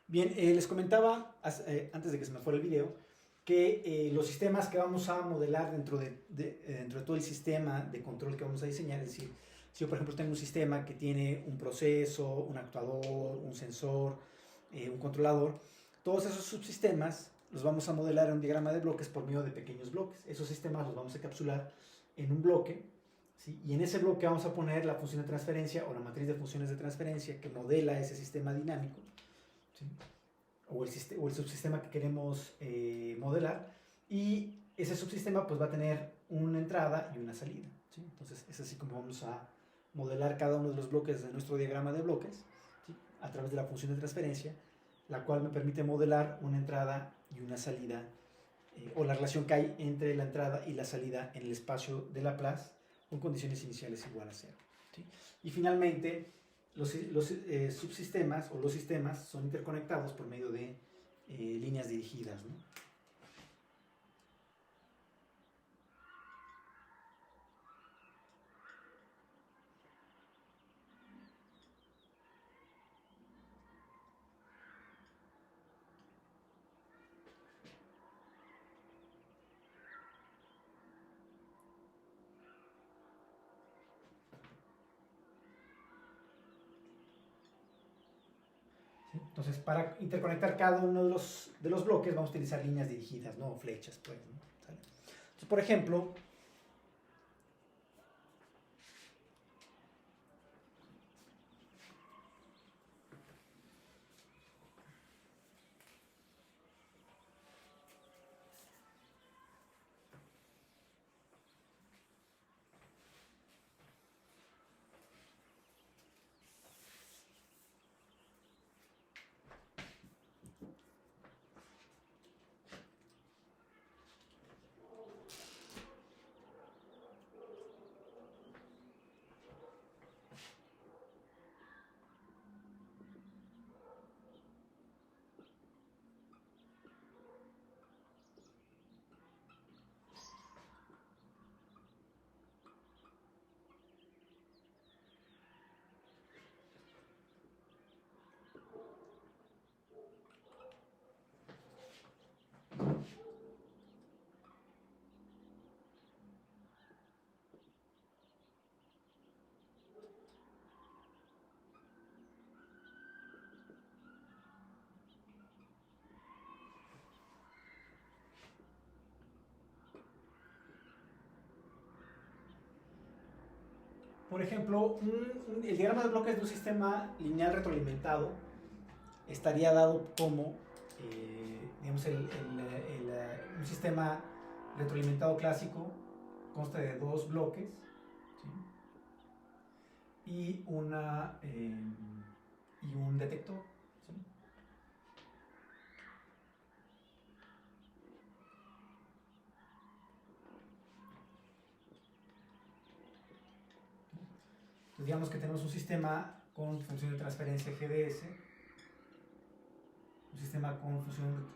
Bien, les comentaba antes de que se me fuera el video que los sistemas que vamos a modelar dentro de todo el sistema de control que vamos a diseñar, es decir, si yo por ejemplo tengo un sistema que tiene un proceso, un actuador, un sensor, un controlador, todos esos subsistemas los vamos a modelar en un diagrama de bloques por medio de pequeños bloques. Esos sistemas los vamos a encapsular en un bloque, ¿sí? Y en ese bloque vamos a poner la función de transferencia o la matriz de funciones de transferencia que modela ese sistema dinámico, ¿sí? O el subsistema que queremos modelar, y ese subsistema pues va a tener una entrada y una salida, ¿sí? Entonces es así como vamos a modelar cada uno de los bloques de nuestro diagrama de bloques, ¿sí? A través de la función de transferencia, la cual me permite modelar una entrada y una salida, o la relación que hay entre la entrada y la salida en el espacio de Laplace con condiciones iniciales igual a cero, ¿sí? Y finalmente los subsistemas o los sistemas son interconectados por medio de líneas dirigidas, ¿no? ¿Sí? Entonces, para interconectar cada uno de los bloques vamos a utilizar líneas dirigidas, no flechas, pues, ¿no? ¿Sale? Entonces, por ejemplo, el diagrama de bloques de un sistema lineal retroalimentado estaría dado como, digamos, un sistema retroalimentado clásico consta de dos bloques, ¿sí? y un detector, ¿sí? Entonces digamos que tenemos un sistema con función de transferencia GDS, un sistema con función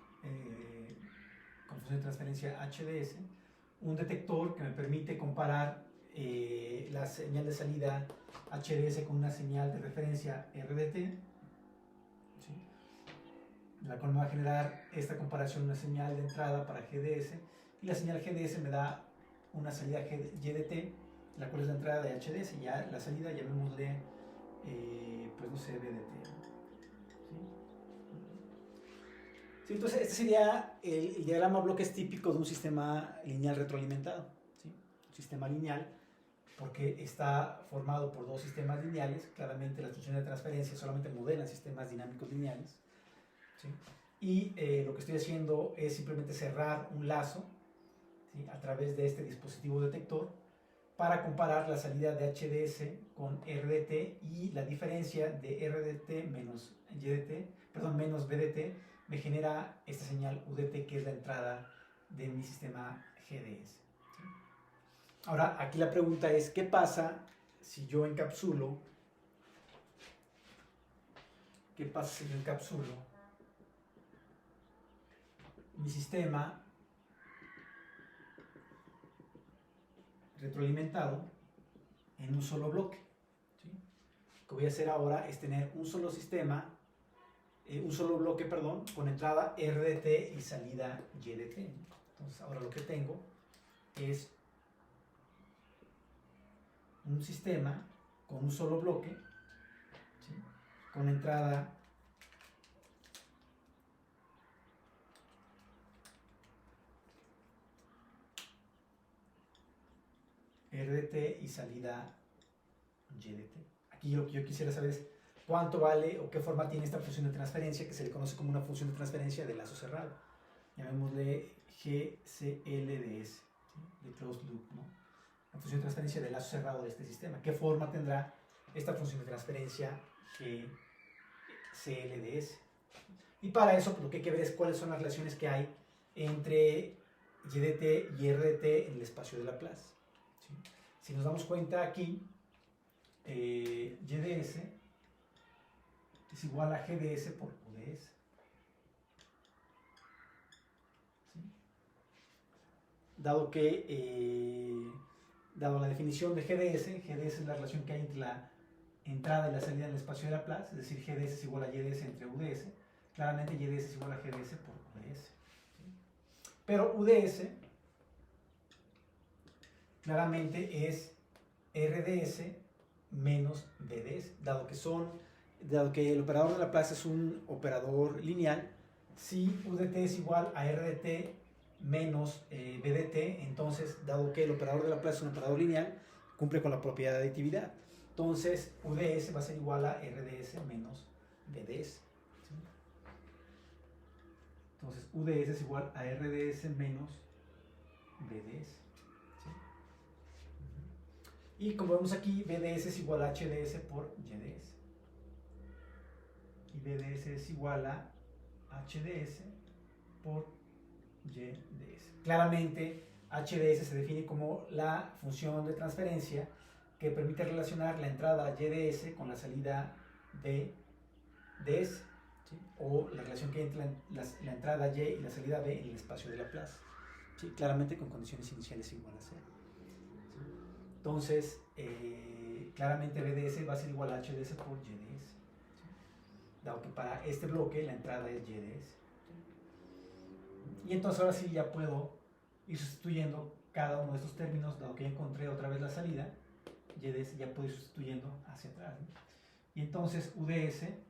de transferencia HDS, un detector que me permite comparar la señal de salida HDS con una señal de referencia RDT, ¿sí? La cual me va a generar esta comparación, una señal de entrada para GDS, y la señal GDS me da una salida YDT, la cual es la entrada de HDS, y ya la salida llamémosle, pues no sé, BDT, ¿sí? Sí, entonces este sería el diagrama bloques típico de un sistema lineal retroalimentado, ¿sí? Un sistema lineal porque está formado por dos sistemas lineales. Claramente las funciones de transferencia solamente modelan sistemas dinámicos lineales, ¿sí? Y lo que estoy haciendo es simplemente cerrar un lazo, ¿sí? A través de este dispositivo detector para comparar la salida de HDS con RDT, y la diferencia de RDT menos menos BDT me genera esta señal UDT, que es la entrada de mi sistema GDS, ¿sí? Ahora, aquí la pregunta es, ¿qué pasa si yo encapsulo? ¿Qué pasa si yo encapsulo mi sistema retroalimentado en un solo bloque, ¿sí? Lo que voy a hacer ahora es tener un solo sistema un solo bloque, perdón, con entrada R de t y salida Y de t. Entonces ahora lo que tengo es un sistema con un solo bloque, ¿sí?, con entrada R de t y salida Y de t. Aquí lo que yo quisiera saber es cuánto vale o qué forma tiene esta función de transferencia, que se le conoce como una función de transferencia de lazo cerrado. Llamémosle GCL de S, ¿sí?, de closed loop, ¿no? La función de transferencia de lazo cerrado de este sistema. ¿Qué forma tendrá esta función de transferencia GCL de S? Y para eso, pues, lo que hay que ver es cuáles son las relaciones que hay entre Y de t y R de t en el espacio de Laplace, ¿sí? Si nos damos cuenta aquí, Y de S es igual a G de S por U de S. ¿Sí? Dado la definición de G de S es la relación que hay entre la entrada y la salida en el espacio de Laplace, es decir, G de S es igual a Y de S entre U de S. Claramente Y de S es igual a G de S por U de S. ¿Sí? Pero U de S claramente es R de S menos B de S, dado que el operador de Laplace es un operador lineal. Si U de t es igual a R de t menos B de t, entonces, dado que el operador de Laplace es un operador lineal, cumple con la propiedad de aditividad. Entonces, U de S va a ser igual a R de S menos B de S. ¿Sí? Entonces, U de S es igual a R de S menos B de S. Y como vemos aquí, B de S es igual a H de S por Y de S. Y B de S es igual a H de S por Y de S. Claramente, H de S se define como la función de transferencia que permite relacionar la entrada Y de S con la salida B de S, ¿sí?, o la relación que hay entre la entrada Y y la salida B en el espacio de Laplace, ¿sí?, claramente con condiciones iniciales igual a 0. Entonces, claramente B de S va a ser igual a H de S por Y de S, ¿sí?, dado que para este bloque la entrada es Y de S. ¿Sí? Y entonces ahora sí ya puedo ir sustituyendo cada uno de estos términos, dado que ya encontré otra vez la salida, Y de S ya puedo ir sustituyendo hacia atrás, ¿no? Y entonces U de S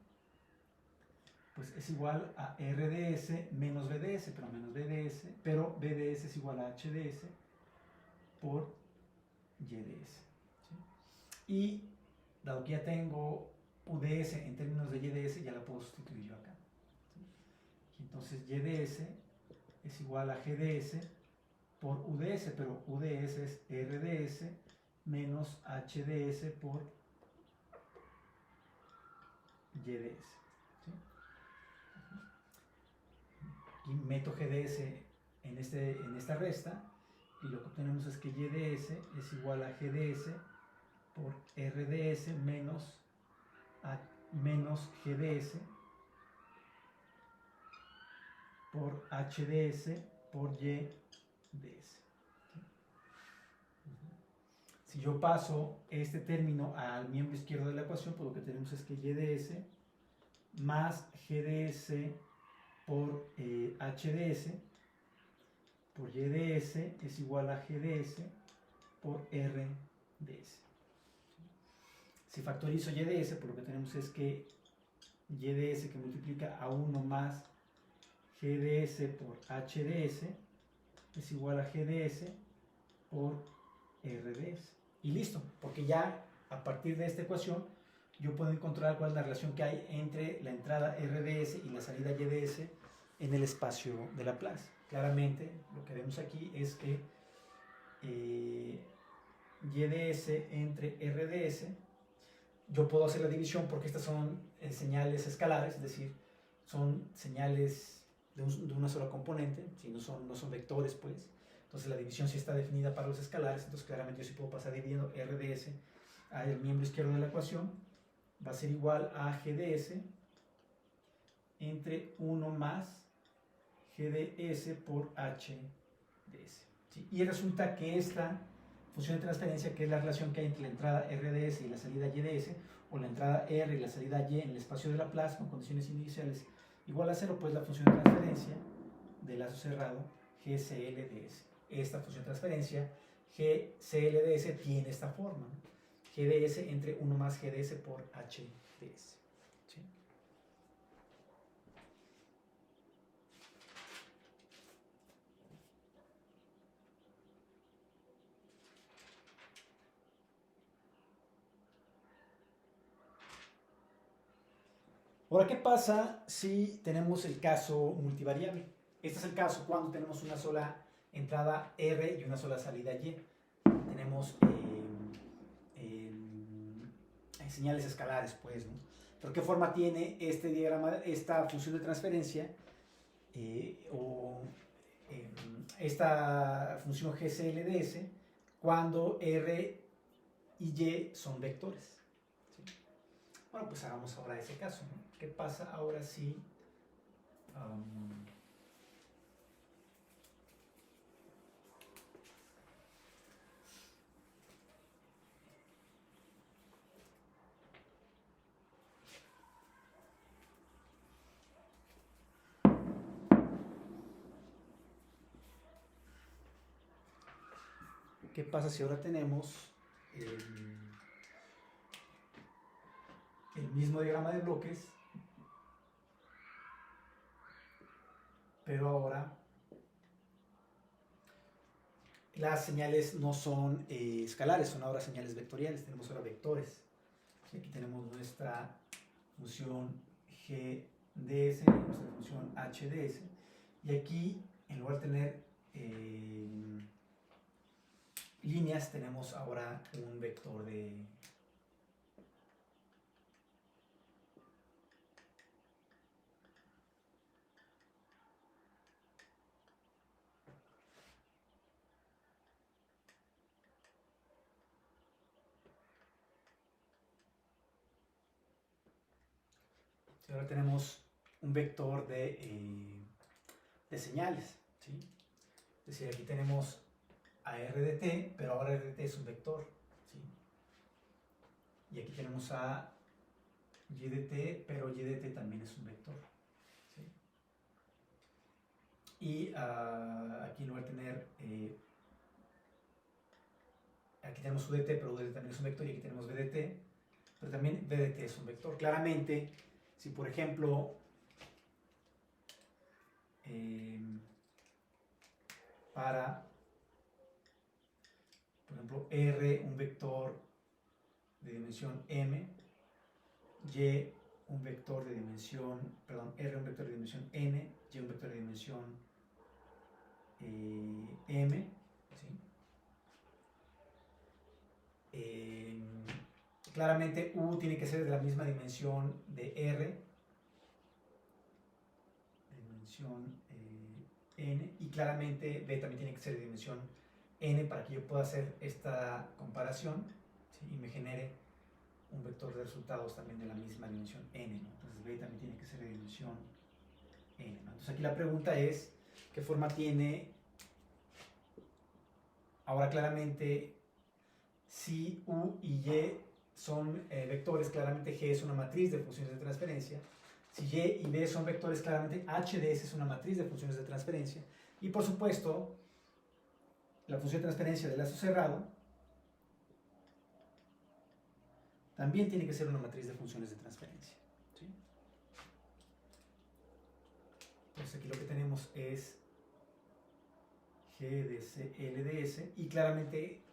pues es igual a R de S menos B de S, pero menos B de S, pero B de S es igual a H de S por Y de S. ¿Sí? Y dado que ya tengo U de S en términos de Y de S, ya la puedo sustituir yo acá. ¿Sí? Y entonces Y de S es igual a G de S por U de S, pero U de S es R de S menos H de S por Y de S. ¿Sí? Y meto G de S en esta resta, y lo que obtenemos es que Y de S es igual a G de S por R de S menos G de S por H de S por Y de S. Si yo paso este término al miembro izquierdo de la ecuación, pues lo que tenemos es que Y de S más G de S por H de S por Y de S es igual a G de S por R de S. Si factorizo Y de S, pues lo que tenemos es que Y de S que multiplica a 1 más G de S por H de S es igual a G de S por R de S. Y listo, porque ya a partir de esta ecuación yo puedo encontrar cuál es la relación que hay entre la entrada R de S y la salida Y de S en el espacio de Laplace. Claramente lo que vemos aquí es que Y de S entre R de S, yo puedo hacer la división porque estas son señales escalares, es decir, son señales de una sola componente, si no son vectores, pues. Entonces la división sí está definida para los escalares, entonces claramente yo sí puedo pasar dividiendo R de S al miembro izquierdo de la ecuación, va a ser igual a G de S entre 1 más G de S por H de S. ¿Sí? Y resulta que esta función de transferencia, que es la relación que hay entre la entrada R de S y la salida Y de S, o la entrada R y la salida Y en el espacio de Laplace con condiciones iniciales igual a 0, pues la función de transferencia de lazo cerrado GCLDS. Esta función de transferencia GCLDS tiene esta forma, ¿no? GDS entre 1 más GDS por HDS. ¿Sí? Ahora, ¿qué pasa si tenemos el caso multivariable? Este es el caso cuando tenemos una sola entrada R y una sola salida Y. Tenemos señales escalares, pues, ¿no? ¿Pero qué forma tiene este diagrama, esta función de transferencia esta función GCLDS cuando R y Y son vectores? ¿Sí? Bueno, pues hagamos ahora ese caso, ¿no? ¿Qué pasa ahora si ¿qué pasa si ahora tenemos el mismo diagrama de bloques, pero ahora las señales no son escalares, son ahora señales vectoriales, tenemos ahora vectores? Y aquí tenemos nuestra función GDS, nuestra función HDS, y aquí en lugar de tener líneas tenemos ahora un vector de ahora tenemos un vector de señales, ¿sí? Es decir, aquí tenemos a R de t, pero ahora R de t es un vector, ¿sí? Y aquí tenemos a Y de t, pero Y de t también es un vector, ¿sí? Y aquí en lugar de tener aquí tenemos U de t, pero U de t también es un vector, y aquí tenemos V de t, pero también V de t es un vector. Claramente, si por ejemplo para, por ejemplo, R un vector de dimensión m, Y un vector de dimensión, perdón, R un vector de dimensión n, Y un vector de dimensión m, ¿sí? Claramente U tiene que ser de la misma dimensión de R, dimensión n, y claramente B también tiene que ser de dimensión n para que yo pueda hacer esta comparación, ¿sí? Y me genere un vector de resultados también de la misma dimensión n, ¿no? Entonces B también tiene que ser de dimensión n, ¿no? Entonces aquí la pregunta es, ¿qué forma tiene? Ahora claramente, si U y Y son vectores, claramente G es una matriz de funciones de transferencia. Si Y y B son vectores, claramente HDS es una matriz de funciones de transferencia. Y por supuesto, la función de transferencia de lazo cerrado también tiene que ser una matriz de funciones de transferencia, ¿sí? Entonces aquí lo que tenemos es GDS, LDS, y claramente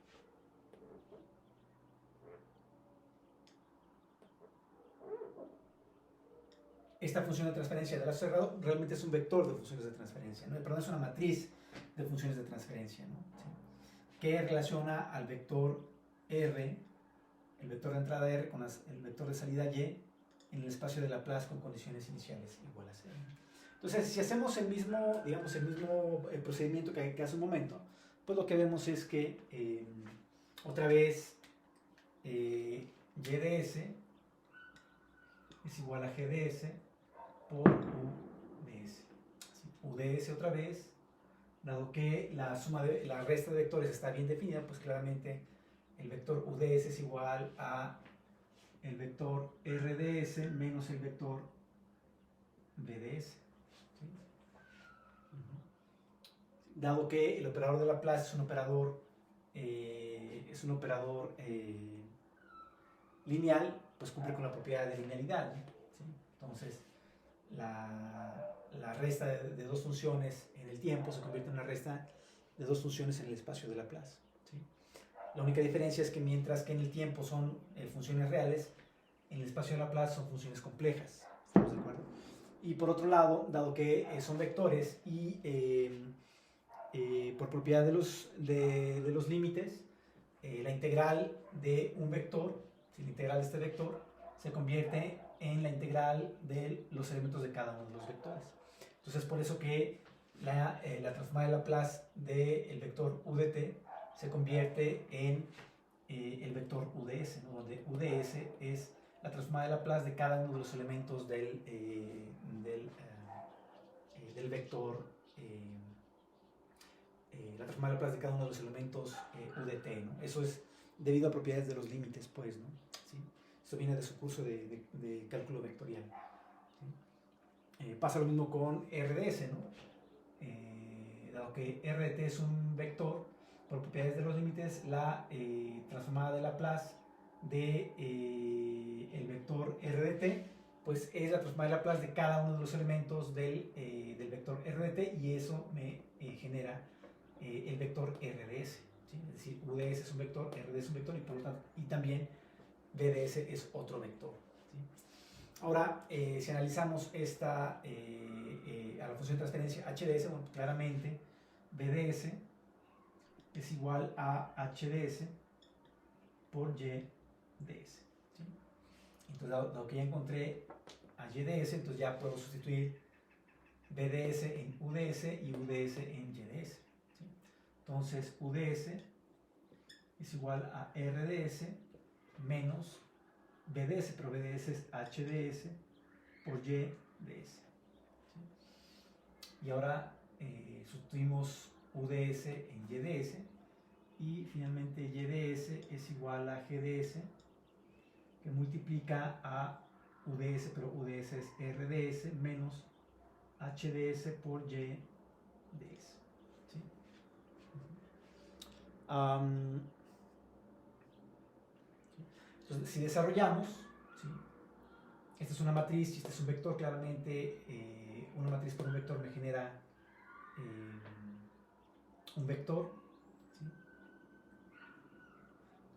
esta función de transferencia de lazo cerrado realmente es un vector de funciones de transferencia, ¿no? Perdón, es una matriz de funciones de transferencia, ¿no? ¿Sí? Que relaciona al vector R, el vector de entrada R con el vector de salida Y en el espacio de Laplace con condiciones iniciales igual a 0. Entonces, si hacemos el mismo, digamos, el mismo procedimiento que hace un momento, pues lo que vemos es que otra vez YDS es igual a GDS por UDS. ¿Sí? UDS otra vez, dado que la resta de vectores está bien definida, pues claramente el vector UDS es igual a el vector RDS menos el vector BDS. ¿Sí? Dado que el operador de Laplace es un operador lineal, pues cumple con la propiedad de linealidad, ¿no? ¿Sí? Entonces, la resta de dos funciones en el tiempo se convierte en una resta de dos funciones en el espacio de Laplace. ¿Sí? La única diferencia es que mientras que en el tiempo son funciones reales, en el espacio de Laplace son funciones complejas. ¿Estamos de acuerdo? Y por otro lado, dado que son vectores y por propiedad de los límites, la integral de un vector, si la integral de este vector, se convierte en la integral de los elementos de cada uno de los vectores. Entonces, por eso que la transformada de Laplace del vector UDT se convierte en el vector UDS, ¿no? Donde UDS es la transformada de Laplace de cada uno de los elementos del vector, la transformada de Laplace de cada uno de los elementos UDT, ¿no? Eso es debido a propiedades de los límites, pues, ¿no? ¿Sí? Esto viene de su curso de cálculo vectorial. ¿Sí? Pasa lo mismo con RDS, ¿no? Dado que RDT es un vector, por propiedades de los límites, la transformada de Laplace de el vector RDT, pues es la transformada de Laplace de cada uno de los elementos del vector RDT, y eso me genera el vector RDS. ¿Sí? Es decir, UDS es un vector, RDS es un vector, y por lo tanto, y también BDS es otro vector. ¿Sí? Ahora, si analizamos esta a la función de transferencia HDS, bueno, claramente BDS es igual a HDS por YDS. ¿Sí? Entonces, dado que ya encontré a YDS, entonces ya puedo sustituir BDS en UDS y UDS en YDS. ¿Sí? Entonces, UDS es igual a RDS menos BDS, pero BDS es HDS por YDS. ¿Sí? Y ahora sustituimos UDS en YDS, y finalmente YDS es igual a GDS, que multiplica a UDS, pero UDS es RDS menos HDS por YDS. ¿Sí? Entonces, si desarrollamos, ¿sí? Esta es una matriz y este es un vector, claramente una matriz por un vector me genera un vector. ¿Sí?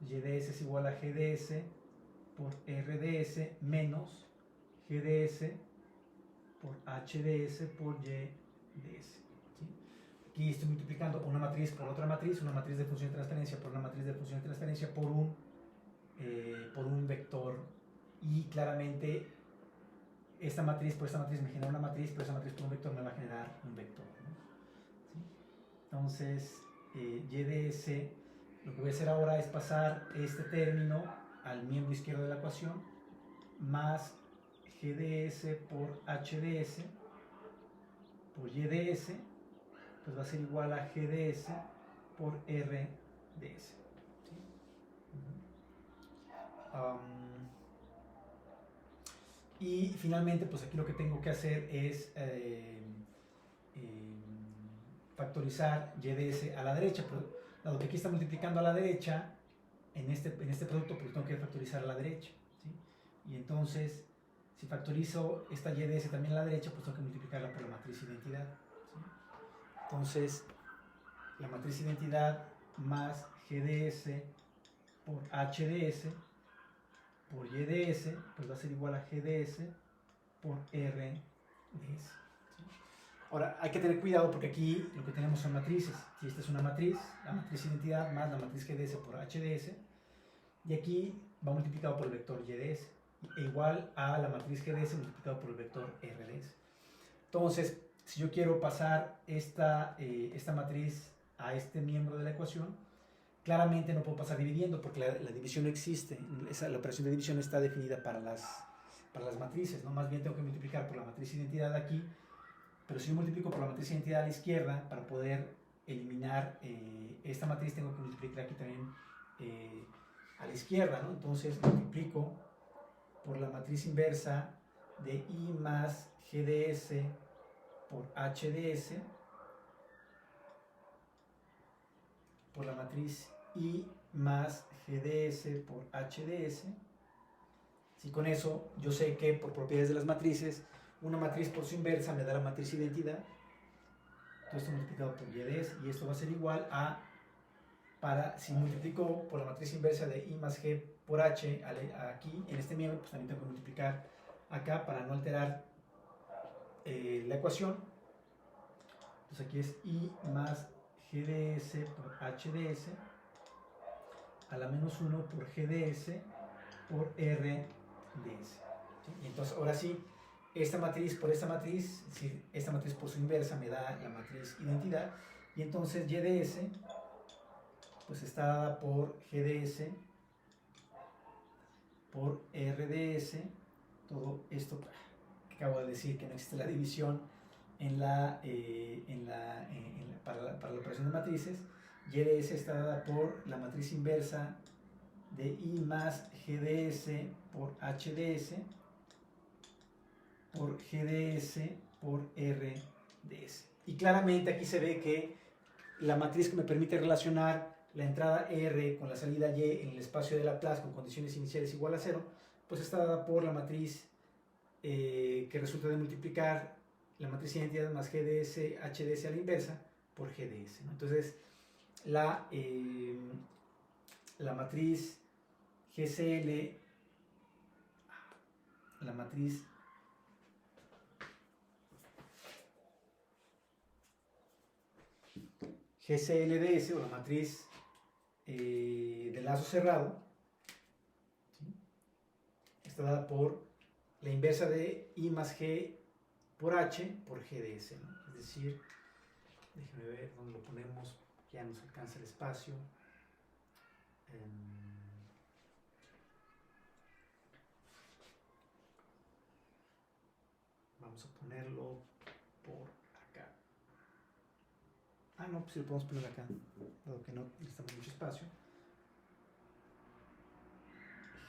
YDS es igual a GDS por RDS menos GDS por HDS por YDS. ¿Sí? Aquí estoy multiplicando una matriz por otra matriz, una matriz de función de transferencia por una matriz de función de transferencia por un vector, y claramente esta matriz por esta matriz me genera una matriz, pero esta matriz por un vector me va a generar un vector, ¿no? ¿Sí? Entonces, YDS, lo que voy a hacer ahora es pasar este término al miembro izquierdo de la ecuación, más GDS por HDS por YDS, pues va a ser igual a GDS por RDS. ¿Sí? Y finalmente, pues aquí lo que tengo que hacer es factorizar YDS a la derecha, pero dado que aquí está multiplicando a la derecha, en este producto, pues tengo que factorizar a la derecha. ¿Sí? Y entonces, si factorizo esta YDS también a la derecha, pues tengo que multiplicarla por la matriz identidad. ¿Sí? Entonces, la matriz identidad más GDS por HDS por YDS, pues va a ser igual a GDS por RDS. ¿Sí? Ahora, hay que tener cuidado porque aquí lo que tenemos son matrices. Si esta es una matriz, la matriz identidad más la matriz GDS por HDS, y aquí va multiplicado por el vector YDS, e igual a la matriz GDS multiplicado por el vector RDS. Entonces, si yo quiero pasar esta matriz a este miembro de la ecuación, claramente no puedo pasar dividiendo porque la división no existe. La operación de división está definida para las matrices, ¿no? Más bien tengo que multiplicar por la matriz identidad aquí, pero si yo multiplico por la matriz identidad a la izquierda, para poder eliminar esta matriz tengo que multiplicar aquí también a la izquierda, ¿no? Entonces multiplico por la matriz inversa de I más GDS por HDS, por la matriz I más GDS por HDS. Si con eso yo sé que por propiedades de las matrices, una matriz por su inversa me da la matriz identidad, todo esto multiplicado por YDS, y esto va a ser igual a, si multiplico por la matriz inversa de I más G por H aquí, en este miembro, pues también tengo que multiplicar acá para no alterar la ecuación. Entonces aquí es I más GDS por HDS a la menos 1 por GDS por RDS. ¿Sí? Y entonces ahora sí, esta matriz por esta matriz, es decir, esta matriz por su inversa me da la matriz identidad, y entonces YDS pues está dada por GDS por RDS, todo esto que acabo de decir, que no existe la división para la operación de matrices. YDS está dada por la matriz inversa de I más GDS por HDS por GDS por RDS. Y claramente aquí se ve que la matriz que me permite relacionar la entrada R con la salida Y en el espacio de Laplace con condiciones iniciales igual a 0, pues está dada por la matriz que resulta de multiplicar la matriz identidad más GDS, HDS a la inversa por GDS, ¿no? Entonces, la matriz GCL, la matriz GCLDS o la matriz de lazo cerrado, ¿sí?, está dada por la inversa de I más G por H por GDS, ¿no? Es decir, déjenme ver dónde lo ponemos, ya nos alcanza el espacio. Vamos a ponerlo por acá. Ah, no, pues sí lo podemos poner acá, dado que no necesitamos mucho espacio.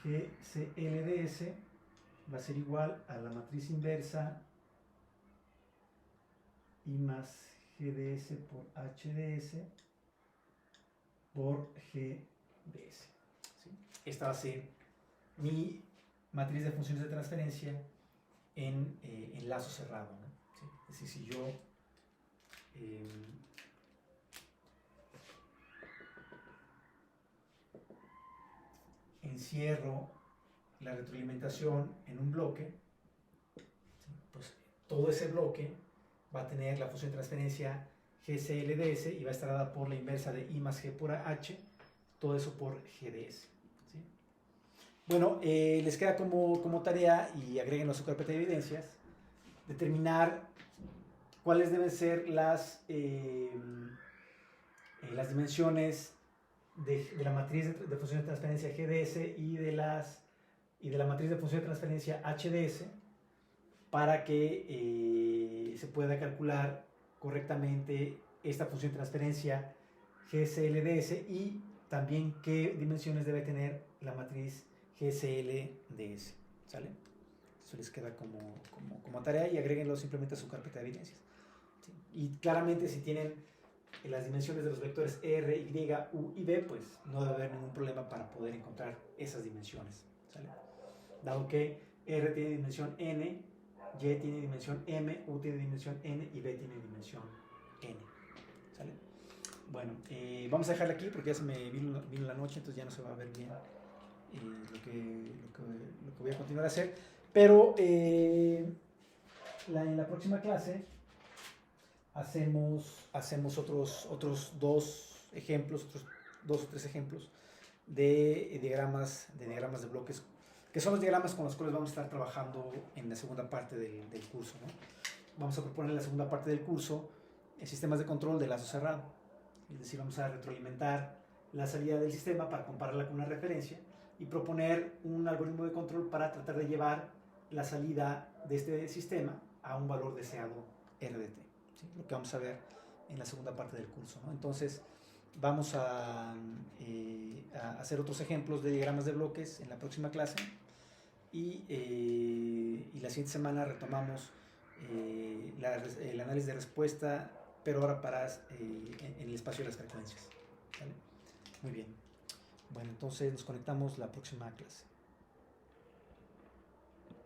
GCLDS va a ser igual a la matriz inversa I más GDS por HDS por GDS. ¿Sí? Esta va a ser mi matriz de funciones de transferencia en lazo cerrado, ¿no? ¿Sí? Es decir, si yo encierro la retroalimentación en un bloque, ¿sí?, pues todo ese bloque va a tener la función de transferencia GCLDS y va a estar dada por la inversa de I más G por H, todo eso por GDS. ¿Sí? Bueno, les queda como tarea, y agréguenlo a su carpeta de evidencias, determinar cuáles deben ser las dimensiones de la matriz de función de transferencia GDS y de la matriz de función de transferencia HDS para que se pueda calcular correctamente esta función de transferencia GCLDS, y también qué dimensiones debe tener la matriz GCLDS. ¿Sale? Eso les queda como tarea, y agréguenlo simplemente a su carpeta de evidencias. ¿Sí? Y claramente, si tienen las dimensiones de los vectores R, Y, U y V, pues no debe haber ningún problema para poder encontrar esas dimensiones. ¿Sale? Dado que R tiene dimensión N, Y tiene dimensión M, U tiene dimensión N y V tiene dimensión N. ¿Sale? Bueno, vamos a dejarla aquí porque ya se me vino la noche, entonces ya no se va a ver bien lo que voy a continuar a hacer. Pero en la próxima clase hacemos otros dos ejemplos, otros 2 o 3 ejemplos de diagramas de bloques, que son los diagramas con los cuales vamos a estar trabajando en la segunda parte del curso, ¿no? Vamos a proponer en la segunda parte del curso sistemas de control de lazo cerrado. Es decir, vamos a retroalimentar la salida del sistema para compararla con una referencia y proponer un algoritmo de control para tratar de llevar la salida de este sistema a un valor deseado RDT. ¿Sí? Lo que vamos a ver en la segunda parte del curso, ¿no? Entonces, vamos a hacer otros ejemplos de diagramas de bloques en la próxima clase. y la siguiente semana retomamos el análisis de respuesta, pero ahora paradas en el espacio de las frecuencias. ¿Vale? Muy bien. Bueno, entonces nos conectamos la próxima clase.